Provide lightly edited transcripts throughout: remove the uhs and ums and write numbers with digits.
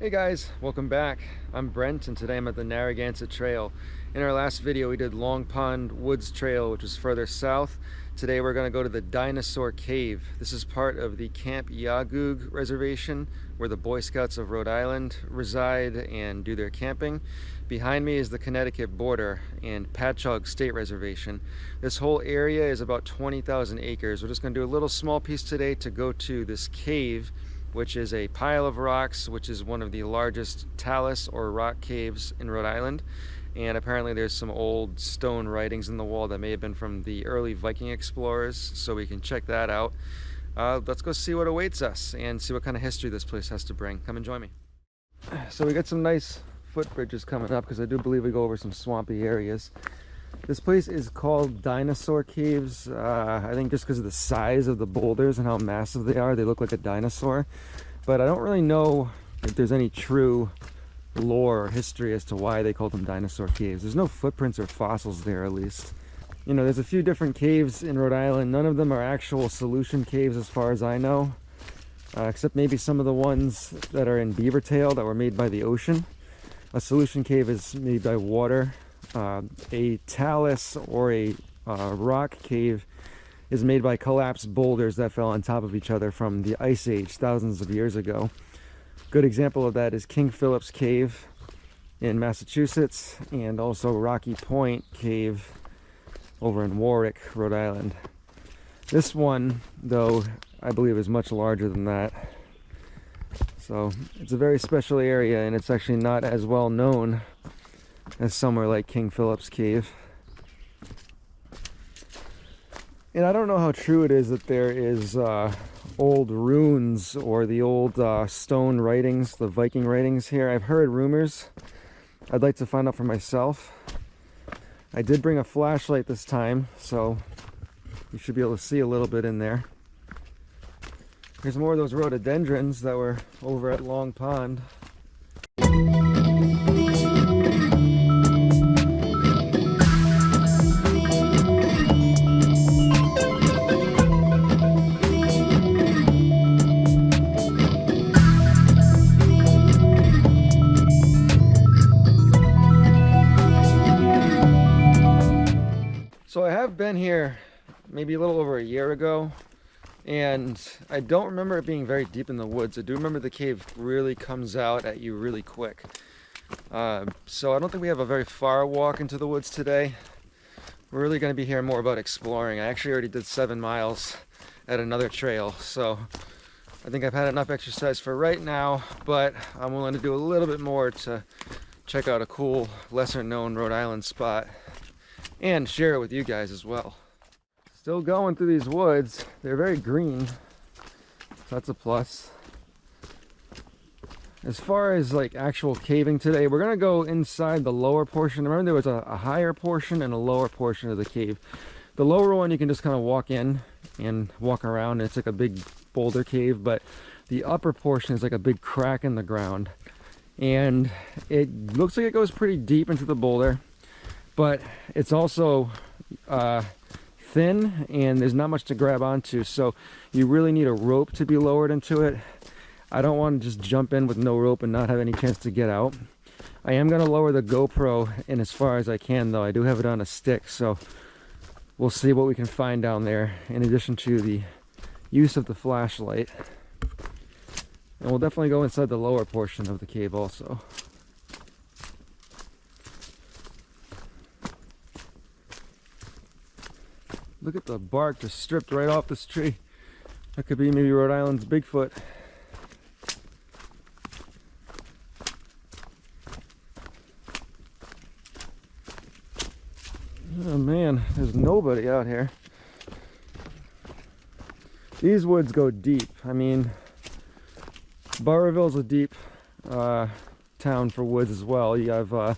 Hey guys, welcome back. I'm Brent and today I'm at the Narragansett Trail. In our last video we did Long Pond Woods Trail, which is further south. Today we're going to go to the Dinosaur Cave. This is part of the Camp Yagug reservation where the Boy Scouts of Rhode Island reside and do their camping. Behind me is the Connecticut border and Patchogue State Reservation. This whole area is about 20,000 acres. We're just going to do a little small piece today to go to this cave, which is a pile of rocks, which is one of the largest talus or rock caves in Rhode Island. And apparently there's some old stone writings in the wall that may have been from the early Viking explorers, so we can check that out. Let's go see what awaits us and see what kind of history this place has to bring. Come and join me. So we got some nice footbridges coming up because I do believe we go over some swampy areas. This place is called Dinosaur Caves. I think just because of the size of the boulders and how massive they are, they look like a dinosaur. But I don't really know if there's any true lore or history as to why they called them Dinosaur Caves. There's no footprints or fossils there, at least. You know, there's a few different caves in Rhode Island. None of them are actual solution caves as far as I know, except maybe some of the ones that are in Beavertail that were made by the ocean. A solution cave is made by water. A talus or a rock cave is made by collapsed boulders that fell on top of each other from the Ice Age thousands of years ago. Good example of that is King Philip's Cave in Massachusetts, and also Rocky Point Cave over in Warwick, Rhode Island. This one, though, I believe is much larger than that. So it's a very special area, and it's actually not as well known as somewhere like King Philip's Cave. And I don't know how true it is that there is old runes or the old stone writings, the Viking writings here. I've heard rumors. I'd like to find out for myself. I did bring a flashlight this time, so you should be able to see a little bit in there. Here's more of those rhododendrons that were over at Long Pond. So I have been here maybe a little over a year ago, and I don't remember it being very deep in the woods. I do remember the cave really comes out at you really quick. So I don't think we have a very far walk into the woods today. We're really going to be hearing more about exploring. I actually already did 7 miles at another trail, so I think I've had enough exercise for right now, but I'm willing to do a little bit more to check out a cool, lesser known Rhode Island spot and share it with you guys as well. Still going through these woods. They're very green, so that's a plus. As far as like actual caving today, we're gonna go inside the lower portion. Remember, there was a higher portion and a lower portion of the cave. The lower one you can just kind of walk in and walk around. It's like a big boulder cave, but the upper portion is like a big crack in the ground, and it looks like it goes pretty deep into the boulder, but it's also thin and there's not much to grab onto, so you really need a rope to be lowered into it. I don't want to just jump in with no rope and not have any chance to get out. I am going to lower the GoPro in as far as I can, though. I do have it on a stick, so we'll see what we can find down there in addition to the use of the flashlight. And we'll definitely go inside the lower portion of the cave also. Look at the bark just stripped right off this tree. That could be maybe Rhode Island's Bigfoot. Oh man, there's nobody out here. These woods go deep. I mean, Burrillville's a deep town for woods as well. You have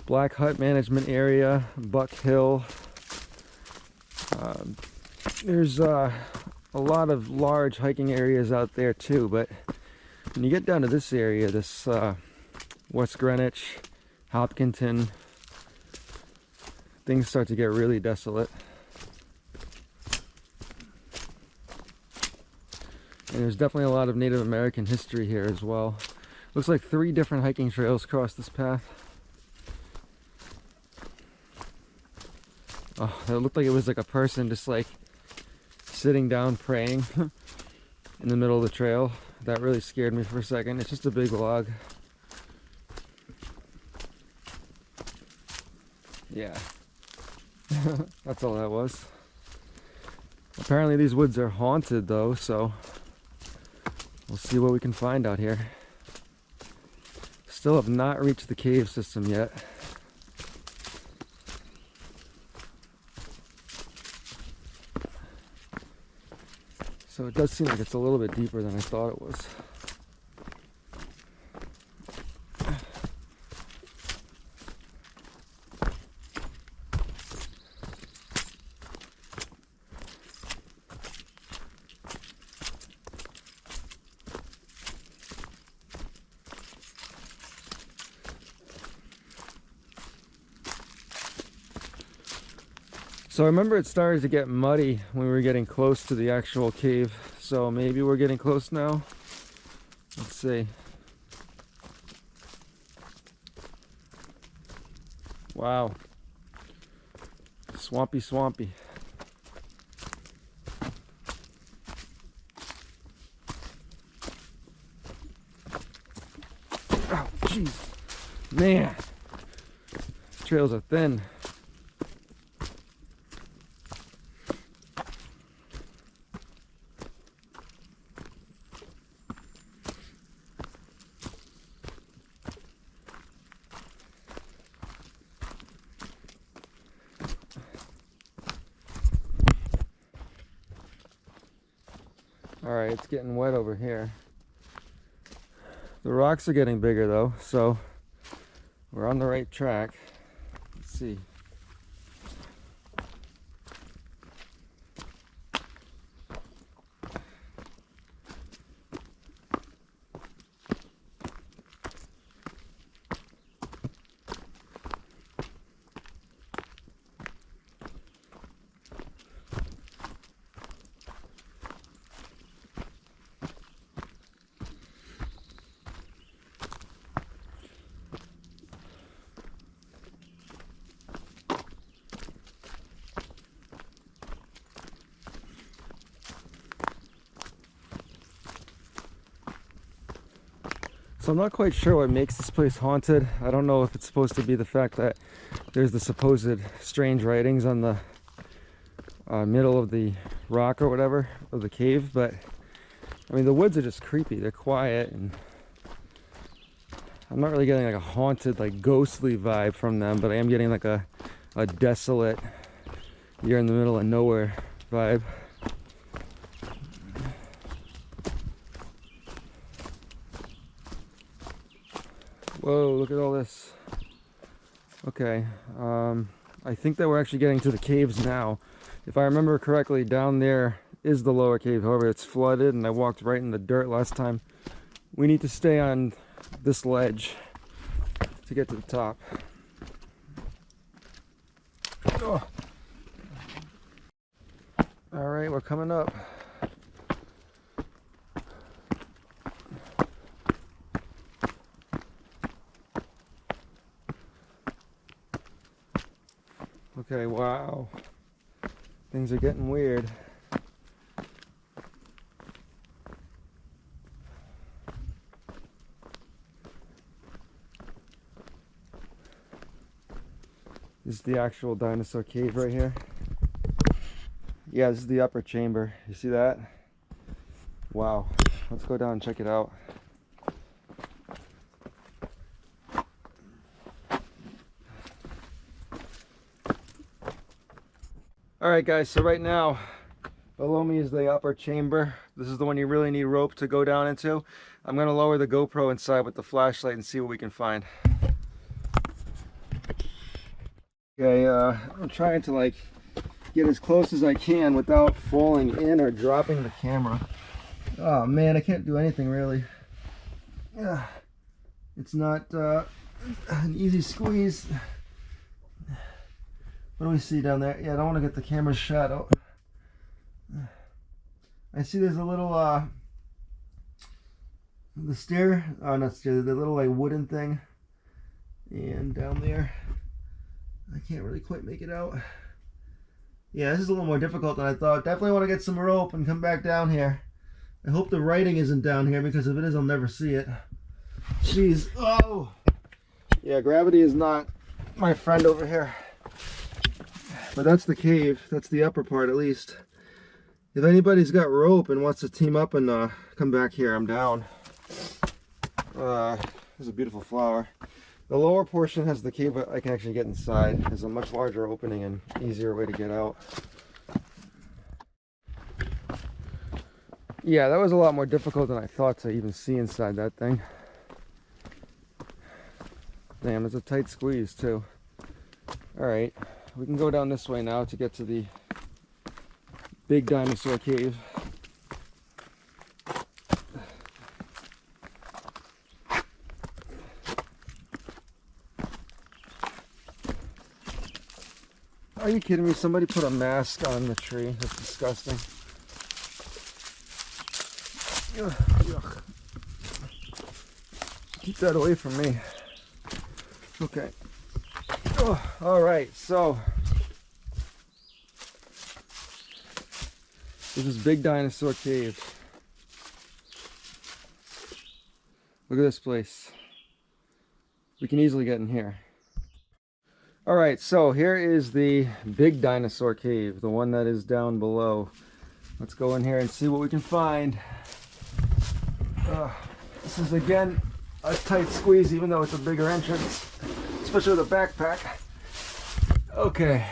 Black Hut Management Area, Buck Hill. There's a lot of large hiking areas out there too, but when you get down to this area, this West Greenwich, Hopkinton, things start to get really desolate. And there's definitely a lot of Native American history here as well. Looks like 3 different hiking trails cross this path. Oh, it looked like it was like a person just like sitting down praying in the middle of the trail. That really scared me for a second. It's just a big log. Yeah. That's all that was. Apparently these woods are haunted though, so we'll see what we can find out here. Still have not reached the cave system yet. So it does seem like it's a little bit deeper than I thought it was. So I remember it started to get muddy when we were getting close to the actual cave. So maybe we're getting close now. Let's see. Wow. Swampy, swampy. Oh, jeez. Man. These trails are thin. Alright, it's getting wet over here. The rocks are getting bigger though, so we're on the right track. Let's see. So I'm not quite sure what makes this place haunted. I don't know if it's supposed to be the fact that there's the supposed strange writings on the middle of the rock or whatever of the cave, but I mean the woods are just creepy. They're quiet and I'm not really getting like a haunted, like ghostly vibe from them, but I am getting like a desolate, you're in the middle of nowhere vibe. Whoa, look at all this. Okay, I think that we're actually getting to the caves now. If I remember correctly, down there is the lower cave. However, it's flooded and I walked right in the dirt last time. We need to stay on this ledge to get to the top. Oh. All right, we're coming up. Okay, wow. Things are getting weird. This is the actual Dinosaur Cave right here. Yeah, this is the upper chamber. You see that? Wow. Let's go down and check it out. Alright guys, so right now below me is the upper chamber. This is the one you really need rope to go down into. I'm going to lower the GoPro inside with the flashlight and see what we can find. Okay, I'm trying to like get as close as I can without falling in or dropping the camera. Oh man, I can't do anything really. Yeah, it's not an easy squeeze. What do we see down there? Yeah, I don't want to get the camera's shadow. I see there's a little the stair, not stair, the little like wooden thing, and down there, I can't really quite make it out. Yeah, this is a little more difficult than I thought. Definitely want to get some rope and come back down here. I hope the writing isn't down here, because if it is, I'll never see it. Jeez. Oh! Yeah, gravity is not my friend over here. But that's the cave. That's the upper part, at least. If anybody's got rope and wants to team up and come back here, I'm down. There's a beautiful flower. The lower portion has the cave, but I can actually get inside. There's a much larger opening and easier way to get out. Yeah, that was a lot more difficult than I thought to even see inside that thing. Damn, it's a tight squeeze too. Alright, we can go down this way now to get to the big Dinosaur Cave. Are you kidding me? Somebody put a mask on the tree. That's disgusting. Ugh, yuck. Keep that away from me. Okay. Oh, all right, so this is Big Dinosaur Cave. Look at this place. We can easily get in here. All right, so here is the Big Dinosaur Cave, the one that is down below. Let's go in here and see what we can find. This is again a tight squeeze, even though it's a bigger entrance, especially with a backpack. Okay.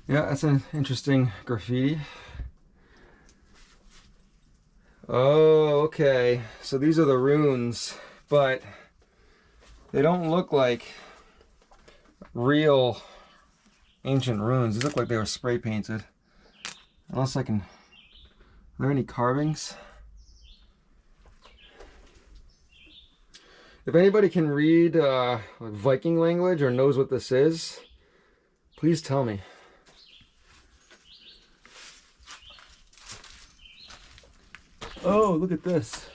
Yeah, that's an interesting graffiti. Oh, okay. So these are the runes, but they don't look like real ancient runes. These look like they were spray painted. Unless I can... Are there any carvings? If anybody can read like Viking language or knows what this is, please tell me. Oh, look at this.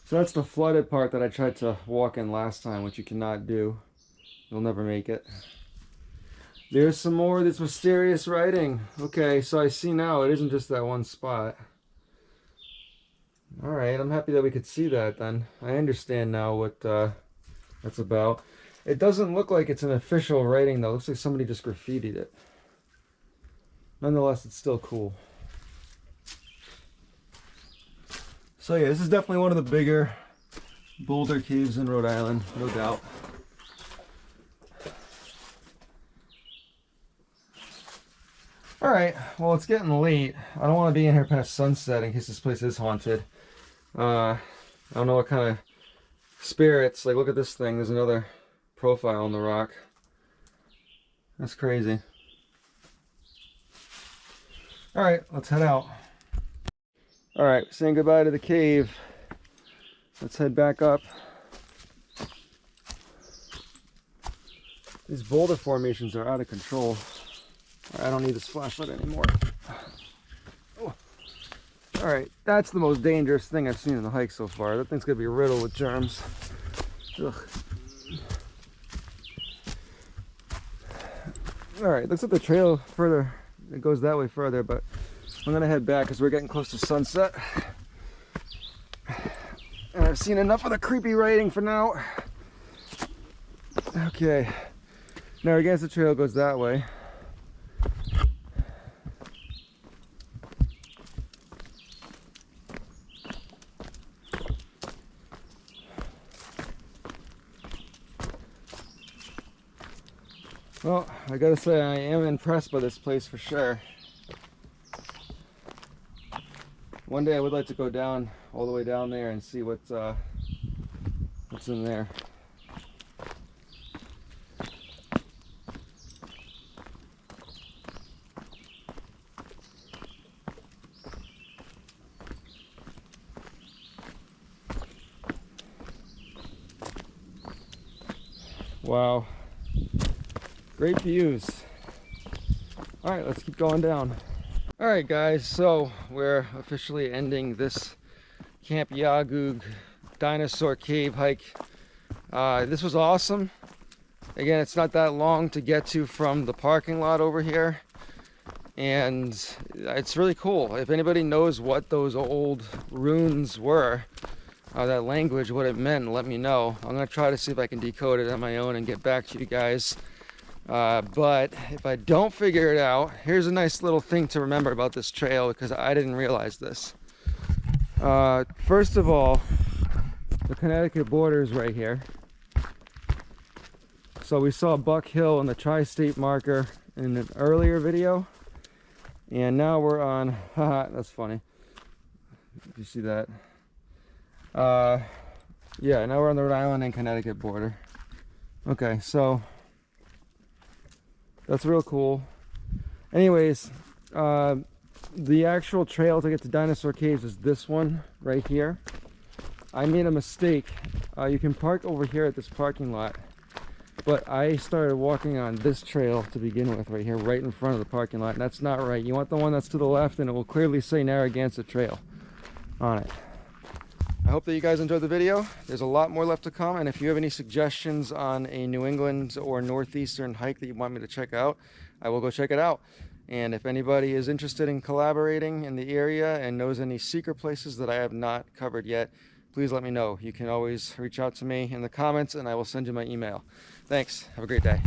So that's the flooded part that I tried to walk in last time, which you cannot do. You'll never make it. There's some more of this mysterious writing. Okay, so I see now it isn't just that one spot. Alright, I'm happy that we could see that then. I understand now what that's about. It doesn't look like it's an official writing though. It looks like somebody just graffitied it. Nonetheless, it's still cool. So yeah, this is definitely one of the bigger boulder caves in Rhode Island, no doubt. Alright, well it's getting late. I don't want to be in here past sunset in case this place is haunted. I don't know what kind of spirits, like look at this thing, there's another profile on the rock. That's crazy. Alright, let's head out. Alright, saying goodbye to the cave. Let's head back up. These boulder formations are out of control. I don't need this flashlight anymore. Oh. Alright, that's the most dangerous thing I've seen in the hike so far. That thing's gonna be riddled with germs. Ugh. Alright, looks like the trail further, it goes that way further, but I'm gonna head back because we're getting close to sunset. And I've seen enough of the creepy writing for now. Okay, Narragansett Trail goes that way. Well, I gotta say I am impressed by this place for sure. One day I would like to go down, all the way down there and see what's in there. Wow. Great views. All right, let's keep going down. All right, guys, so we're officially ending this Camp Yagug Dinosaur Cave hike. This was awesome. Again, it's not that long to get to from the parking lot over here, and it's really cool. If anybody knows what those old runes were, that language, what it meant, let me know. I'm gonna try to see if I can decode it on my own and get back to you guys. But if I don't figure it out, here's a nice little thing to remember about this trail, because I didn't realize this. First of all, the Connecticut border is right here. So we saw Buck Hill in the tri-state marker in an earlier video, and now we're on, haha, that's funny. Did you see that? Yeah, now we're on the Rhode Island and Connecticut border. Okay, so that's real cool. Anyways, the actual trail to get to Dinosaur Caves is this one right here. I made a mistake. You can park over here at this parking lot, but I started walking on this trail to begin with, right here, right in front of the parking lot, and that's not right. You want the one that's to the left, and it will clearly say Narragansett Trail on it. I hope that you guys enjoyed the video. There's a lot more left to come, and if you have any suggestions on a New England or Northeastern hike that you want me to check out, I will go check it out. And if anybody is interested in collaborating in the area and knows any secret places that I have not covered yet, please let me know. You can always reach out to me in the comments, and I will send you my email. Thanks. Have a great day.